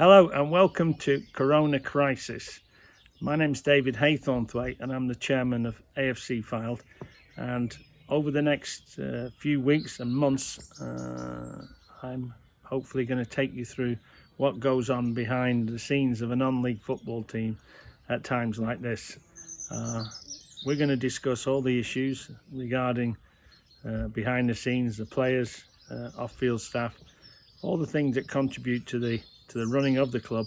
Hello and welcome to Coronacrisis. My name's David Haythornthwaite and I'm the chairman of AFC Fylde. And over the next few weeks and months, I'm hopefully going to take you through what goes on behind the scenes of a non-league football team at times like this. We're going to discuss all the issues regarding behind the scenes, the players, off-field staff, all the things that contribute to the running of the club,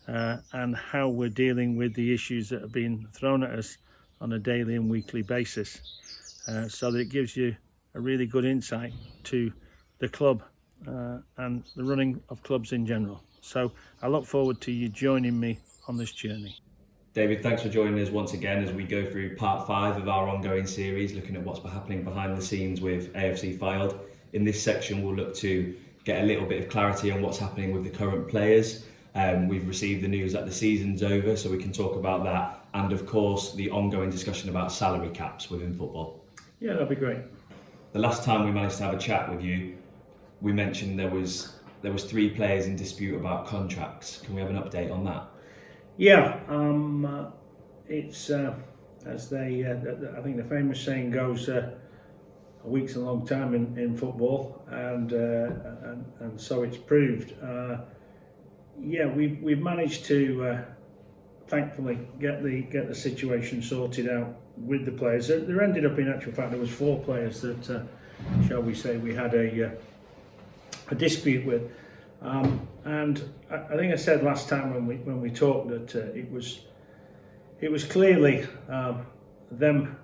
and how we're dealing with the issues that have been thrown at us on a daily and weekly basis, so that it gives you a really good insight to the club and the running of clubs in general. So I look forward to you joining me on this journey. David, thanks for joining us once again as we go through part 5 of our ongoing series, looking at what's happening behind the scenes with AFC Fylde. In this section, we'll look to get a little bit of clarity on what's happening with the current players. We've received the news that the season's over, so we can talk about that, and of course the ongoing discussion about salary caps within football. Yeah, that'd be great. The last time we managed to have a chat with you, we mentioned there was 3 players in dispute about contracts. Can we have an update on that? Yeah, it's as they I think the famous saying goes, a week's a long time in football, and so it's proved. Yeah, we've managed to thankfully get the situation sorted out with the players. There ended up, in actual fact, there was 4 players that, shall we say, we had a dispute with, and I think I said last time when we talked that it was clearly them.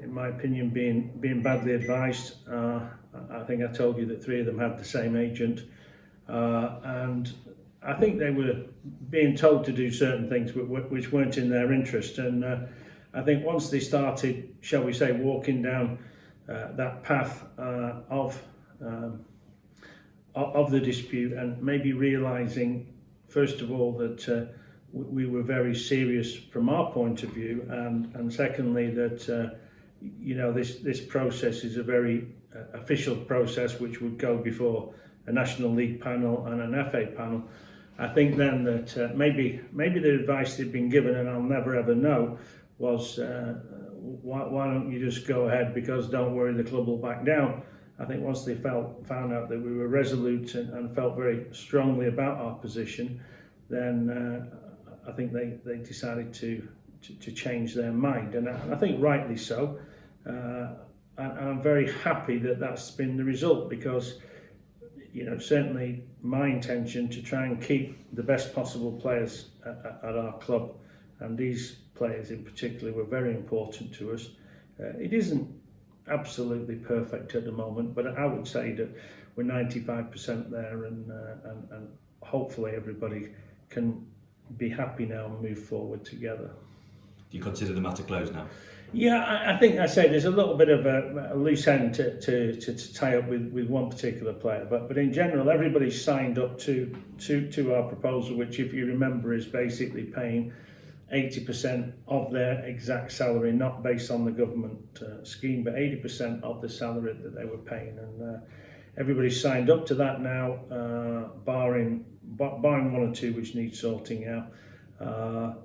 In my opinion, being badly advised. I think I told you that 3 of them had the same agent, and I think they were being told to do certain things which weren't in their interest. And I think once they started, shall we say, walking down that path of the dispute, and maybe realising, first of all, that we were very serious from our point of view, and secondly that this process is a very official process which would go before a National League panel and an FA panel. I think then that maybe the advice they'd been given, and I'll never ever know, was why don't you just go ahead, because don't worry, the club will back down. I think once they found out that we were resolute and felt very strongly about our position, then I think they decided to change their mind, and I think rightly so. And I'm very happy that that's been the result, because certainly my intention to try and keep the best possible players at our club, and these players in particular were very important to us. It isn't absolutely perfect at the moment, but I would say that we're 95% there, and hopefully everybody can be happy now and move forward together. Do you consider the matter closed now? Yeah, I think I say there's a little bit of a loose end to tie up with one particular player, but in general everybody's signed up to our proposal, which, if you remember, is basically paying 80% of their exact salary, not based on the government scheme, but 80% of the salary that they were paying, and everybody's signed up to that now, barring 1 or 2 which need sorting out,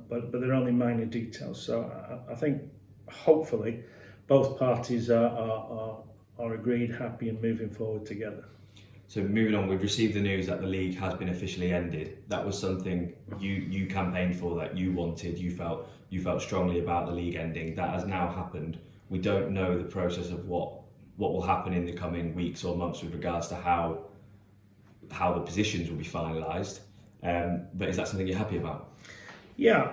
but they're only minor details. So I think hopefully both parties are agreed, happy, and moving forward together. So moving on, we've received the news that the league has been officially ended. That was something you campaigned for, that you wanted. You felt strongly about the league ending. That has now happened. We don't know the process of what will happen in the coming weeks or months with regards to how the positions will be finalised. But is that something you're happy about? Yeah,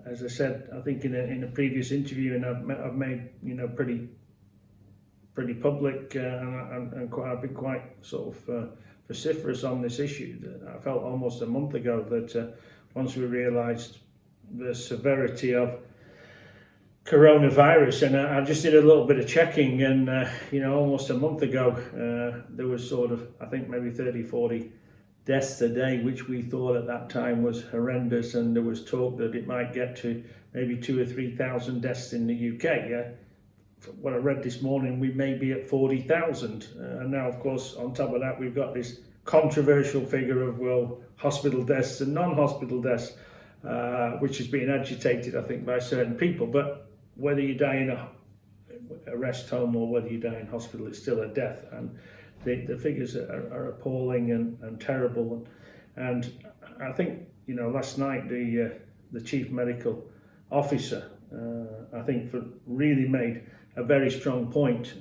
as I said, I think in a previous interview, and I've made pretty public, and I've been quite sort of vociferous on this issue. That I felt almost a month ago that once we realised the severity of coronavirus, and I just did a little bit of checking, and almost a month ago there was sort of, I think, maybe 30-40 deaths a day, which we thought at that time was horrendous, and there was talk that it might get to maybe 2,000 or 3,000 deaths in the UK. what I read this morning, we may be at 40,000. And now, of course, on top of that, we've got this controversial figure of, well, hospital deaths and non-hospital deaths, which is being agitated, I think, by certain people. But whether you die in a rest home or whether you die in hospital, it's still a death. And the figures are appalling and terrible. And I think, last night the chief medical officer, I think, really made a very strong point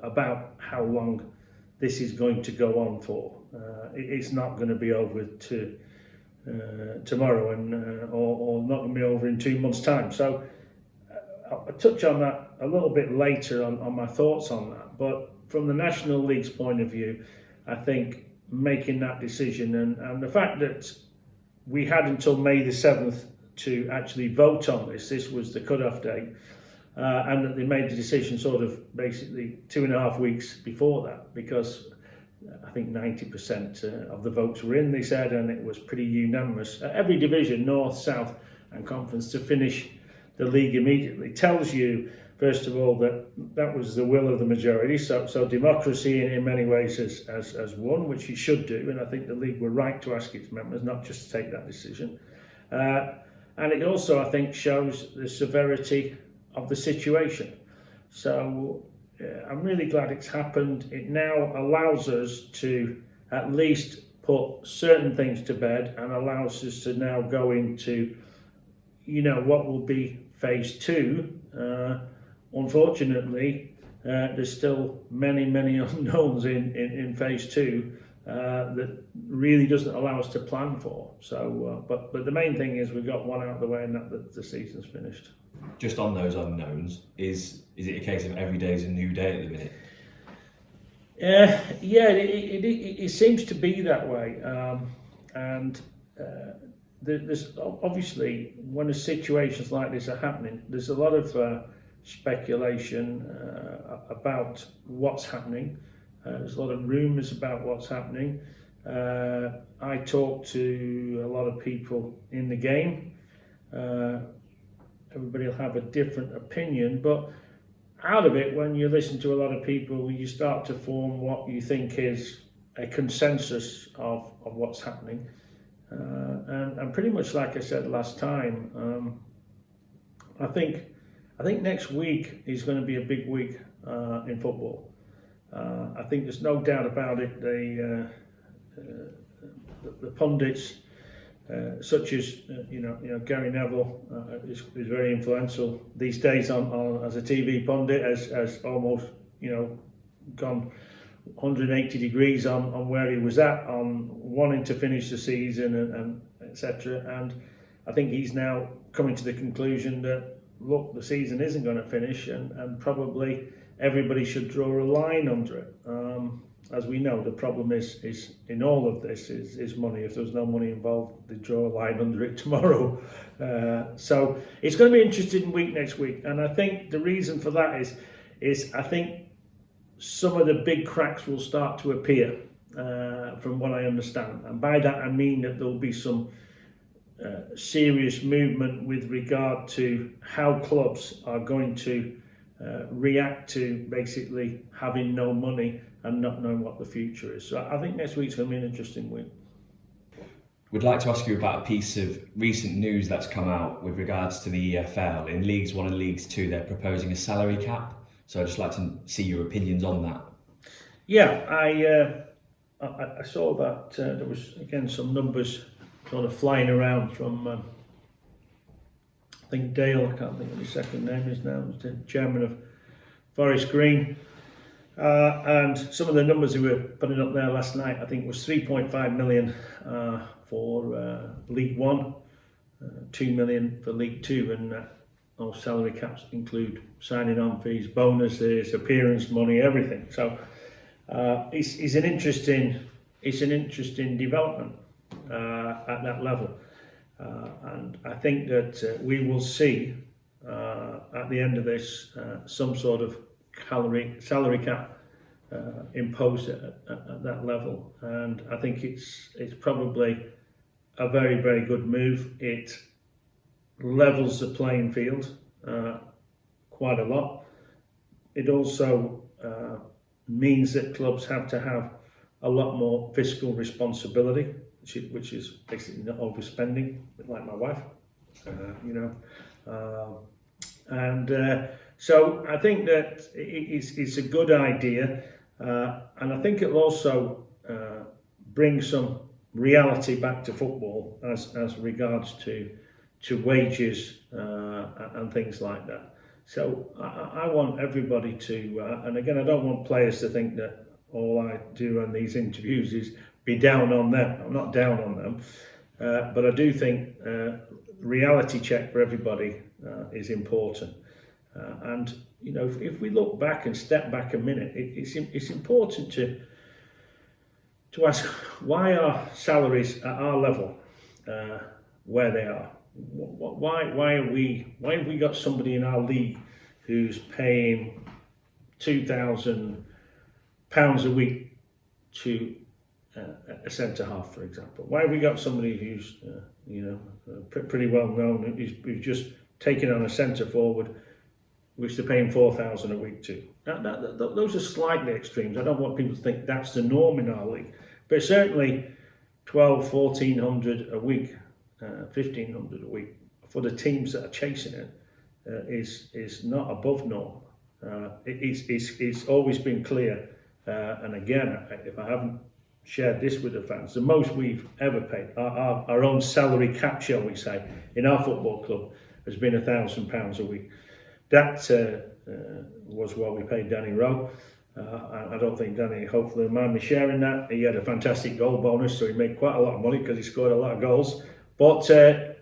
about how long this is going to go on for. It's not going to be over tomorrow, or not going to be over in 2 months' time. So I'll touch on that a little bit later on my thoughts on that. But from the National League's point of view, I think making that decision and the fact that we had until May the 7th to actually vote on this was the cut-off date, and that they made the decision sort of basically 2.5 weeks before that, because I think 90% of the votes were in, they said, and it was pretty unanimous. Every division, North, South and Conference, to finish the league immediately tells you, first of all, that was the will of the majority. So democracy in many ways has won, which it should do, and I think the league were right to ask its members not just to take that decision. And it also, I think, shows the severity of the situation. So I'm really glad it's happened. It now allows us to at least put certain things to bed and allows us to now go into, what will be phase 2. Unfortunately, there's still many unknowns in phase 2 that really doesn't allow us to plan for. So, but the main thing is we've got one out of the way, and that the season's finished. Just on those unknowns, is it a case of every day is a new day at the minute? Yeah, it seems to be that way, and there's obviously, when the situations like this are happening, there's a lot of speculation about what's happening. There's a lot of rumours about what's happening. I talk to a lot of people in the game. Everybody will have a different opinion, but out of it, when you listen to a lot of people, you start to form what you think is a consensus of what's happening. And pretty much like I said last time, I think next week is going to be a big week in football. I think there's no doubt about it. The pundits, such as Gary Neville, is very influential these days on as a TV pundit, as almost gone 180 degrees on where he was at, on wanting to finish the season and etc. And I think he's now coming to the conclusion that, look, the season isn't going to finish, and probably everybody should draw a line under it. As we know, the problem is in all of this is money. If there's no money involved, they draw a line under it tomorrow. So it's going to be an interesting week next week, and I think the reason for that is I think some of the big cracks will start to appear, from what I understand, and by that I mean that there will be some serious movement with regard to how clubs are going to react to basically having no money and not knowing what the future is. So I think next week's going to be an interesting week. We'd like to ask you about a piece of recent news that's come out with regards to the EFL. In Leagues 1 and Leagues 2, they're proposing a salary cap. So I'd just like to see your opinions on that. Yeah, I saw that there was, again, some numbers sort of flying around from, I think Dale, I can't think what his second name is now, he's the chairman of Forest Green. And some of the numbers they were putting up there last night, I think, was 3.5 million for League 1, 2 million for League 2, and those salary caps include signing on fees, bonuses, appearance money, everything. So it's an interesting development at that level, and I think that we will see at the end of this some sort of salary cap imposed at that level, and I think it's probably a very, very good move. It levels the playing field quite a lot. it also means that clubs have to have a lot more fiscal responsibility, which is basically not overspending, like my wife, so I think that it's a good idea, and I think it'll also bring some reality back to football as regards to wages and things like that. So I want everybody to, and again, I don't want players to think that all I do on these interviews is be down on them. I'm not down on them, but I do think reality check for everybody is important. And you know, if we look back and step back a minute, it's important to ask why are salaries at our level where they are. Why have we got somebody in our league who's paying £2,000 a week to a centre half, for example? Why have we got somebody who's pretty well known, who's just taken on a centre forward, which they're paying £4,000 a week to? Those are slightly extremes. I don't want people to think that's the norm in our league, but certainly 1,200, 1,400 a week. 1,500 a week for the teams that are chasing it is not above norm. It's always been clear, and again, if I haven't shared this with the fans, the most we've ever paid, our own salary cap, shall we say, in our football club has been £1,000 a week. That was what we paid Danny Rowe. I don't think Danny hopefully will mind me sharing that. He had a fantastic goal bonus, so he made quite a lot of money because he scored a lot of goals. But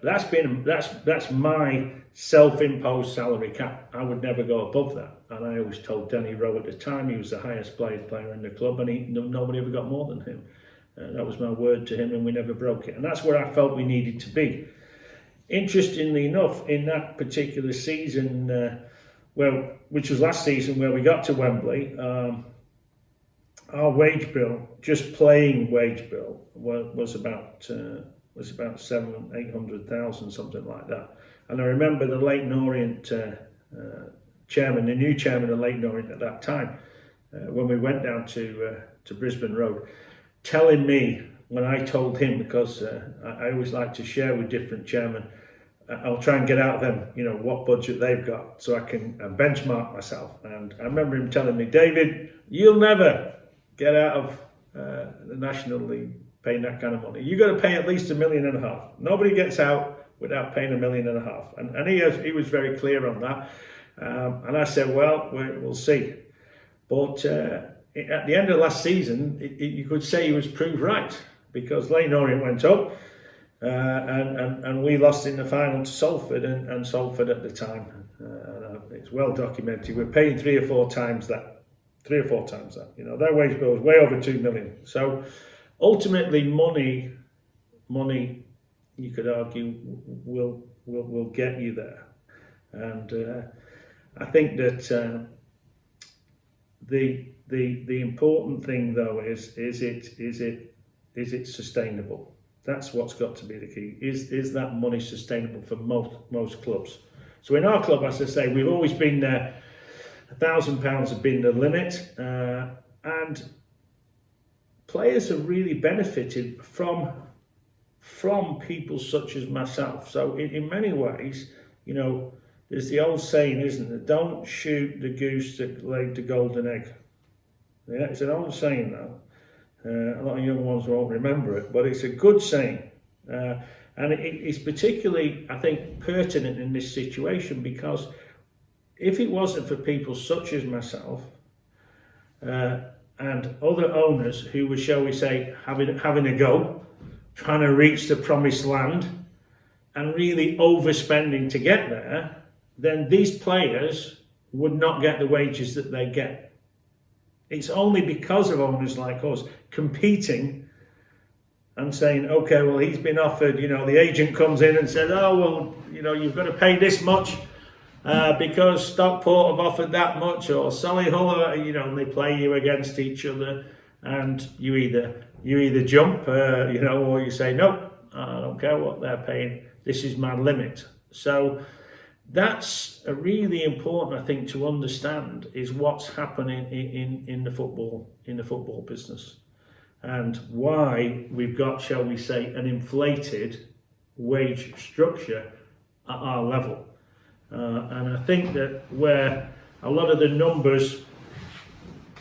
that's my self-imposed salary cap. I would never go above that, and I always told Danny Rowe at the time he was the highest paid player in the club, and nobody ever got more than him. That was my word to him, and we never broke it. And that's where I felt we needed to be. Interestingly enough, in that particular season, which was last season, where we got to Wembley, our wage bill, just playing wage bill, was about 700,000-800,000, something like that. And I remember the Leyton Orient chairman, the new chairman of Leyton Orient at that time, when we went down to Brisbane Road, telling me, when I told him, because I always like to share with different chairmen, I'll try and get out of them, what budget they've got, so I can benchmark myself. And I remember him telling me, David, you'll never get out of the National League paying that kind of money. You've got to pay at least $1.5 million. Nobody gets out without paying $1.5 million. And he was very clear on that. And I said, well, we'll see. But at the end of last season, you could say he was proved right, because Leyton Orient went up and we lost in the final to Salford, and Salford at the time, it's well documented, we're paying three or four times that. Their wage bill was way over $2 million. So ultimately, money, you could argue, will get you there. And I think that the important thing, though, is it sustainable? That's what's got to be the key. Is that money sustainable for most clubs? So in our club, as I say, we've always been there. £1,000 has been the limit, and players have really benefited from people such as myself. So in many ways, there's the old saying, isn't there? Don't shoot the goose that laid the golden egg. Yeah, it's an old saying, though. A lot of young ones won't remember it, but it's a good saying. And it's particularly, I think, pertinent in this situation, because if it wasn't for people such as myself and other owners who were, shall we say, having a go, trying to reach the promised land and really overspending to get there, then these players would not get the wages that they get. It's only because of owners like us competing and saying, okay, well, he's been offered, the agent comes in and says, oh, well, you've got to pay this much because Stockport have offered that much, or Solihull, and they play you against each other, and you either jump, or you say, nope, I don't care what they're paying, this is my limit. So that's a really important, I think, to understand is what's happening in the football business, and why we've got, shall we say, an inflated wage structure at our level. And I think that where a lot of the numbers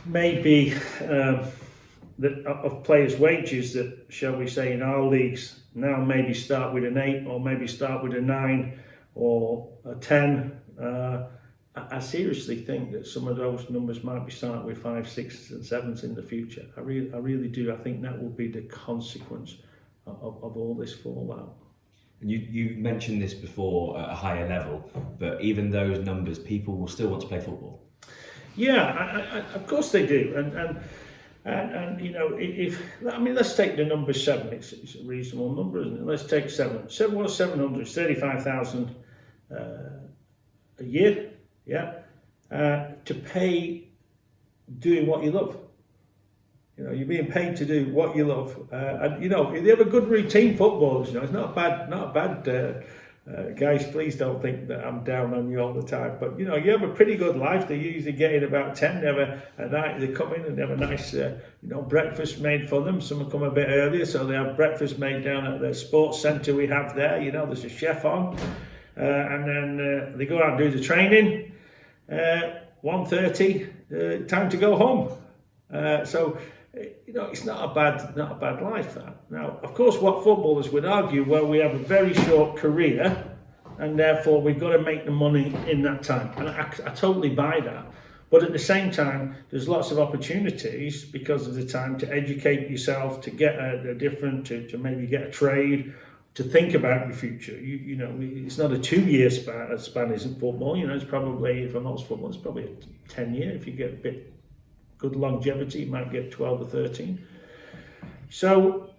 may be of players' wages that, shall we say, in our leagues now maybe start with an 8 or maybe start with a 9 or a 10. I seriously think that some of those numbers might be starting with 5, 6 and 7s in the future. I really do. I think that will be the consequence of all this fallout. And you've mentioned this before at a higher level, but even those numbers, people will still want to play football. Yeah, of course they do, and you know, let's take the number 7. It's a reasonable number, isn't it? Let's take 7. 700, 35,000 a year, yeah, to pay doing what you love. You know, you're being paid to do what you love, and you know, they have a good routine. Footballers, you know, it's not bad. Guys, please don't think that I'm down on you all the time. But you know, you have a pretty good life. They usually get in about 10. They have a night. They come in and they have a nice, breakfast made for them. Some come a bit earlier, so they have breakfast made down at the sports centre we have there. You know, there's a chef on, and then they go out and do the training. 1:30, time to go home. So. You know, it's not a bad life, that. Now, of course, what footballers would argue, well, we have a very short career, and therefore we've got to make the money in that time. And I totally buy that. But at the same time, there's lots of opportunities because of the time to educate yourself, to get to maybe get a trade, to think about your future. You know, it's not a 2-year span isn't football. You know, it's probably, for most football, it's probably a 10-year if you get a bit good longevity, you might get 12 or 13. So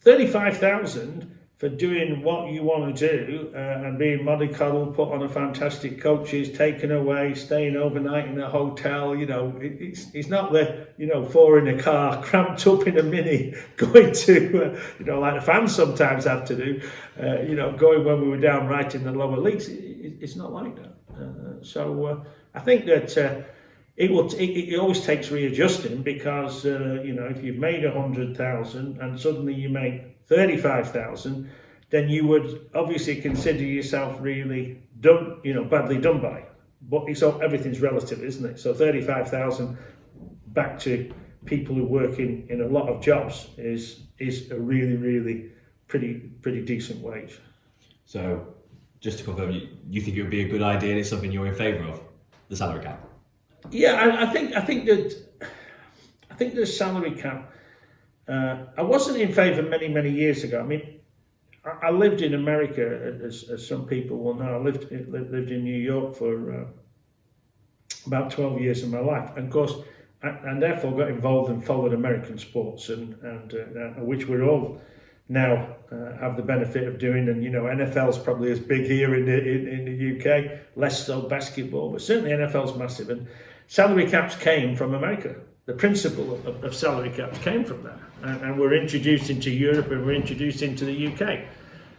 35,000 for doing what you want to do and being mollycoddled, put on a fantastic coaches, taken away, staying overnight in a hotel. You know, it's not the 4 in a car, cramped up in a Mini, going to like the fans sometimes have to do. Going when we were down right in the lower leagues. It's not like that. So I think that. It always takes readjusting because if you've made 100,000 and suddenly you make 35,000, then you would obviously consider yourself really done, badly done by. But everything's relative, isn't it? So 35,000 back to people who work in a lot of jobs is a really pretty decent wage. So just to confirm, you think it would be a good idea and it's something you're in favour of, the salary cap? Yeah, I think the salary cap. I wasn't in favour many years ago. I mean, I lived in America, as some people will know. I lived in New York for about 12 years of my life, and of course, and therefore got involved and followed American sports, and which we're all now have the benefit of doing. And NFL's probably as big here in the UK, less so basketball, but certainly NFL's massive. And salary caps came from America. The principle of salary caps came from there, and were introduced into Europe and were introduced into the UK,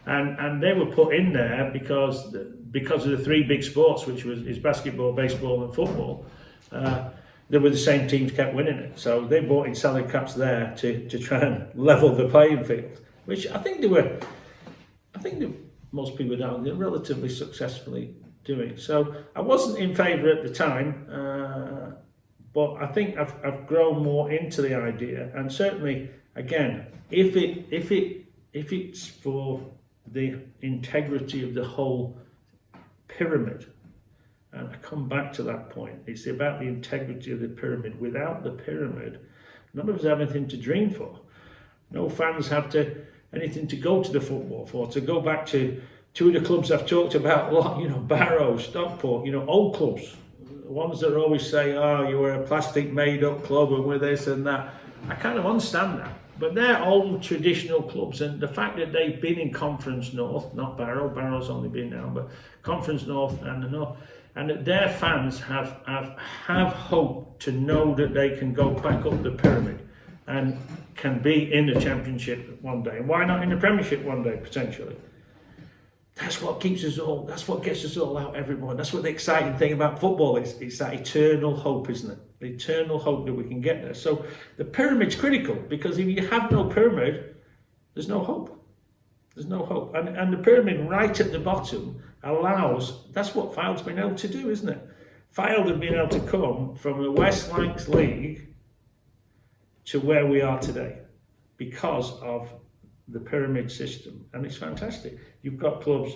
and they were put in there because of the 3 big sports, which is basketball, baseball, and football. They were the same teams kept winning it, so they brought in salary caps there to try and level the playing field, which I think most people don't. They're relatively successfully doing. So I wasn't in favour at the time, but I think I've grown more into the idea. And certainly, again, if it's for the integrity of the whole pyramid, and I come back to that point, it's about the integrity of the pyramid. Without the pyramid, none of us have anything to dream for. No fans have anything to go to the football for. To go back to 2 of the clubs I've talked about a lot, Barrow, Stockport, old clubs, the ones that always say, oh, you were a plastic made-up club and we're this and that. I kind of understand that. But they're old traditional clubs, and the fact that they've been in Conference North, not Barrow, Barrow's only been down, but Conference North and the North, and that their fans have hope to know that they can go back up the pyramid and can be in the Championship one day. And why not in the Premiership one day, potentially? That's what keeps us all, that's what gets us all out every morning. That's what the exciting thing about football is. It's that eternal hope, isn't it? The eternal hope that we can get there. So the pyramid's critical, because if you have no pyramid, there's no hope. There's no hope. And the pyramid right at the bottom allows, that's what Fylde's been able to do, isn't it? Fylde have been able to come from the West Lancs League to where we are today because of the pyramid system, and it's fantastic. You've got clubs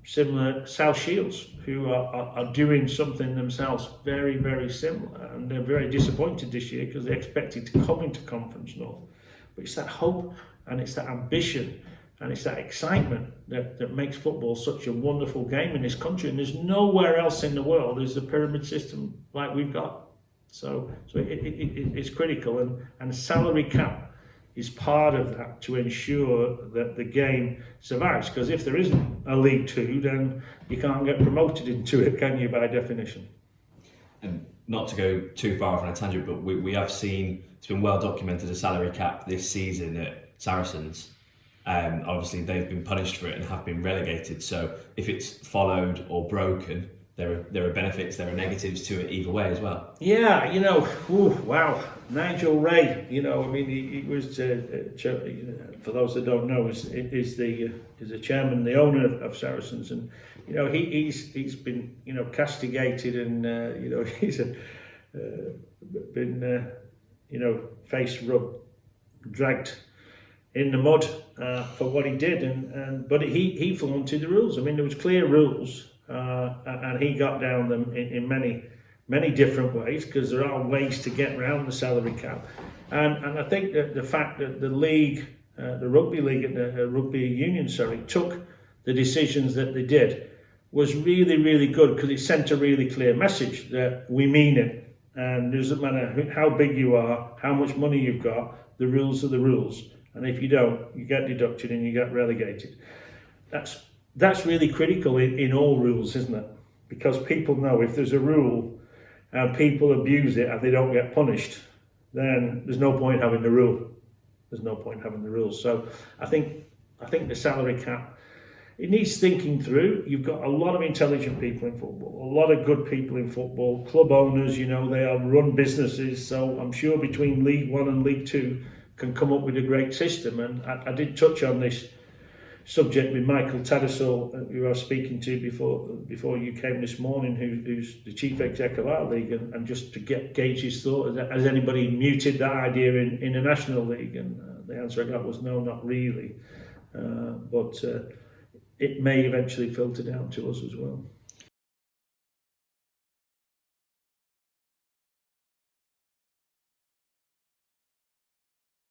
similar, South Shields, who are doing something themselves very, very similar, and they're very disappointed this year because they expected to come into Conference North. But it's that hope, and it's that ambition, and it's that excitement that makes football such a wonderful game in this country. And there's nowhere else in the world is a pyramid system like we've got. So it's critical, and salary cap is part of that to ensure that the game survives. Because if there isn't a League Two, then you can't get promoted into it, can you, by definition? And not to go too far off on a tangent, but we have seen, it's been well documented, a salary cap this season at Saracens. Obviously they've been punished for it and have been relegated, so if it's followed or broken, there are benefits, there are negatives to it either way as well. Yeah, wow, Nigel Ray, he was, for those that don't know, is the chairman, the owner of Saracens, and he's been castigated, and he's been face rubbed, dragged in the mud for what he did, but he flaunted the rules. I mean, there was clear rules, and he got down them in many different ways, because there are ways to get around the salary cap. And I think that the fact that the league, the rugby league and the rugby union, took the decisions that they did was really, really good, because it sent a really clear message that we mean it. And it doesn't matter how big you are, how much money you've got, the rules are the rules. And if you don't, you get deducted and you get relegated. That's really critical in all rules, isn't it? Because people know if there's a rule and people abuse it and they don't get punished, then there's no point having the rule. There's no point having the rules. So I think the salary cap, it needs thinking through. You've got a lot of intelligent people in football, a lot of good people in football, club owners, they are run businesses. So I'm sure between League One and League Two can come up with a great system. And I did touch on this subject with Michael Tattersall, who I was speaking to before you came this morning, who's the chief exec of our league, and just to gauge his thought, has anybody muted that idea in the National League? And the answer I got was no, not really. But it may eventually filter down to us as well.